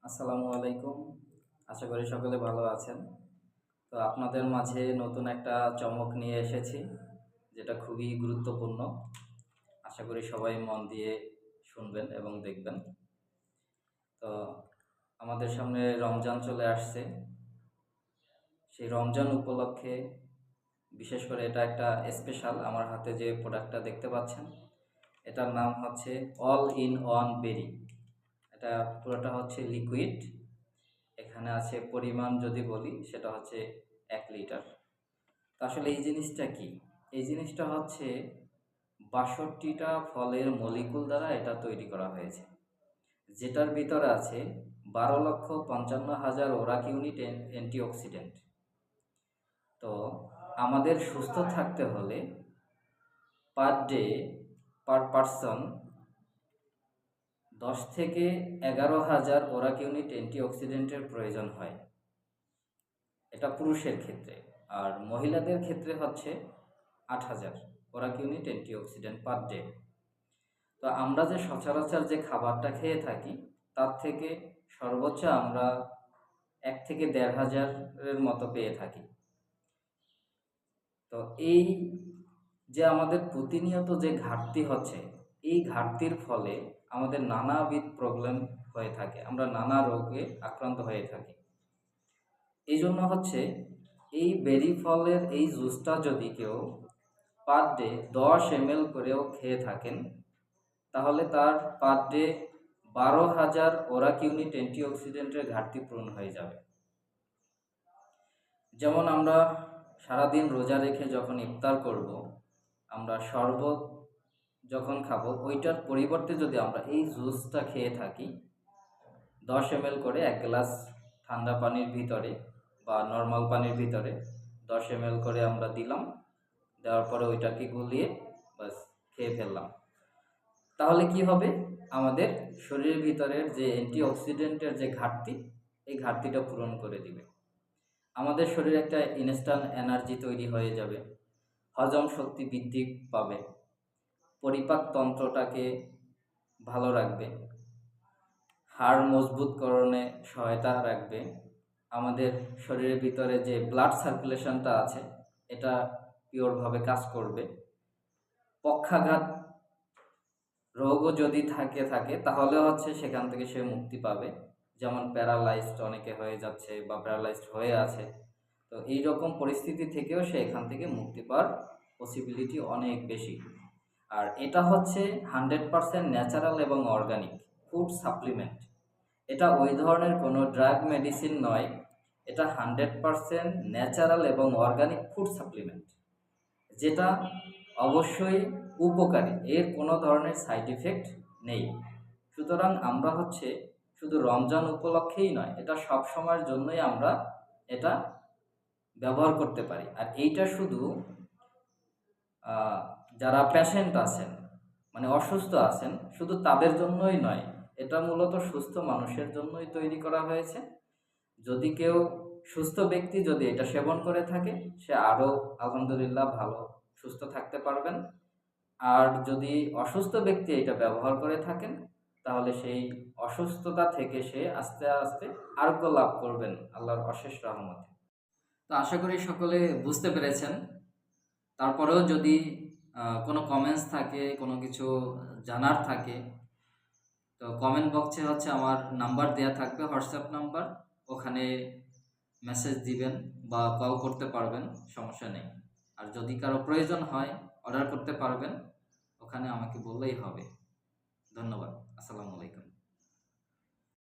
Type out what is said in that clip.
আসসালামু আলাইকুম। আশা করি সকলে ভালো আছেন। তো আপনাদের মাঝে নতুন একটা চমক নিয়ে এসেছি, যেটা খুবই গুরুত্বপূর্ণ। আশা করি সবাই মন দিয়ে শুনবেন এবং দেখবেন। তো আমাদের সামনে রমজান চলে আসছে। সেই রমজান উপলক্ষে বিশেষ করে এটা একটা স্পেশাল, আমার হাতে যে প্রোডাক্টটা দেখতে পাচ্ছেন, এটার নাম হচ্ছে অল ইন ওয়ান বেরি। এটা পুরোটা হচ্ছে লিকুইড। এখানে আছে পরিমাণ যদি বলি সেটা হচ্ছে 1 লিটার। তো আসলে এই জিনিসটা কি? এই জিনিসটা হচ্ছে ৬২টা ফলের মলিকুল দ্বারা এটা তৈরি করা হয়েছে, যেটার ভিতরে আছে ১২,৫৫,০০০ ওরাক ইউনিট অ্যান্টিঅক্সিডেন্ট। তো আমাদের সুস্থ থাকতে হলে পার ডে পার পারসন ১০ থেকে ১১,০০০ ওরাক ইউনিট অ্যান্টিঅক্সিডেন্টের প্রয়োজন হয়। এটা পুরুষের ক্ষেত্রে। আর মহিলাদের ক্ষেত্রে হচ্ছে ৮,০০০ Orak unit antioxidant per day. তো আমরা যে সচরাচর যে খাবারটা খেয়ে থাকি, তার থেকে সর্বোচ্চ আমরা ১ থেকে ১,৫০০-এর মতো পেয়ে থাকি। তো এই যে আমাদের প্রতিনিয়ত যে ঘাটতি হচ্ছে, এই ঘাটতির ফলে আমাদের নানাবিধ প্রবলেম হয়ে থাকে, আমরা নানা রোগে আক্রান্ত হয়ে থাকি। এই জন্য হচ্ছে এই বেরি ফলের এই জুসটা যদি কেউ পার ডে 10 ml করেও খেয়ে থাকেন, তাহলে তার পার ডে ১২,০০০ ওরাক ইউনিট অ্যান্টিঅক্সিডেন্টের ঘাটতি পূরণ হয়ে যাবে। যেমন আমরা সারাদিন রোজা রেখে যখন ইফতার করব, আমরা শরবত যখন খাবো, ওইটার পরিবর্তে যদি আমরা এই জুসটা খেয়ে থাকি 10 ml করে 1 গ্লাস ঠান্ডা পানির ভিতরে বা নর্মাল পানির ভিতরে 10 ml করে আমরা দিলাম, দেওয়ার পরে ওইটাকে গুলিয়ে বাস খেয়ে ফেললাম, তাহলে কি হবে? আমাদের শরীরের ভিতরের যে অ্যান্টিঅক্সিডেন্টের যে ঘাটতি, এই ঘাটতিটা পূরণ করে দিবে। আমাদের শরীরে একটা ইনস্ট্যান্ট এনার্জি তৈরি হয়ে যাবে, হজম শক্তি বৃদ্ধি পাবে, পরিপাক তন্ত্রটাকে ভালো রাখবে, হাড় মজবুতকরণে সহায়তা রাখবে, আমাদের শরীরের ভিতরে যে ব্লাড সার্কুলেশনটা আছে এটা পিওরভাবে কাজ করবে। পক্ষাঘাত রোগও যদি থাকে তাহলে হচ্ছে সেখান থেকে সে মুক্তি পাবে। যেমন প্যারালাইজড অনেকে হয়ে যাচ্ছে বা প্যারালাইজড হয়ে আছে, তো এই রকম পরিস্থিতি থেকেও সে এখান থেকে মুক্তি পাওয়ার পসিবিলিটি অনেক বেশি। আর এটা হচ্ছে 100% ন্যাচারাল এবং অর্গানিক ফুড সাপ্লিমেন্ট। এটা ওই ধরনের কোনো ড্রাগ মেডিসিন নয়, এটা 100% ন্যাচারাল এবং অর্গানিক ফুড সাপ্লিমেন্ট, যেটা অবশ্যই উপকারী, এর কোনো ধরনের সাইড ইফেক্ট নেই। সুতরাং আমরা হচ্ছে শুধু রমজান উপলক্ষেই নয়, এটা সব সময়ের জন্যই আমরা এটা ব্যবহার করতে পারি। আর এইটা শুধু যারা পেশেন্ট আছেন, মানে অসুস্থ আছেন, শুধু তাদের জন্যই নয়, এটা মূলত সুস্থ মানুষের জন্যই তৈরি করা হয়েছে। যদি কেউ সুস্থ ব্যক্তি যদি এটা সেবন করে থাকে, সে আরও আলহামদুলিল্লাহ ভালো সুস্থ থাকতে পারবেন। আর যদি অসুস্থ ব্যক্তি এটা ব্যবহার করে থাকেন, তাহলে সেই অসুস্থতা থেকে সে আস্তে আস্তে আরোগ্য লাভ করবেন আল্লাহর অশেষ রহমতে। তো আশা করি সকলে বুঝতে পেরেছেন। তারপরেও যদি কোনো কমেন্টস থাকে, কোনো কিছু জানার থাকে, তো কমেন্ট বক্সে হচ্ছে আমার নাম্বার দেয়া থাকবে, হোয়াটসঅ্যাপ নাম্বার, ওখানে মেসেজ দিবেন বা কল করতে পারবেন, সমস্যা নেই। আর যদি কারো প্রয়োজন হয় অর্ডার করতে পারবেন, ওখানে আমাকে বললেই হবে। ধন্যবাদ। আসসালামু আলাইকুম।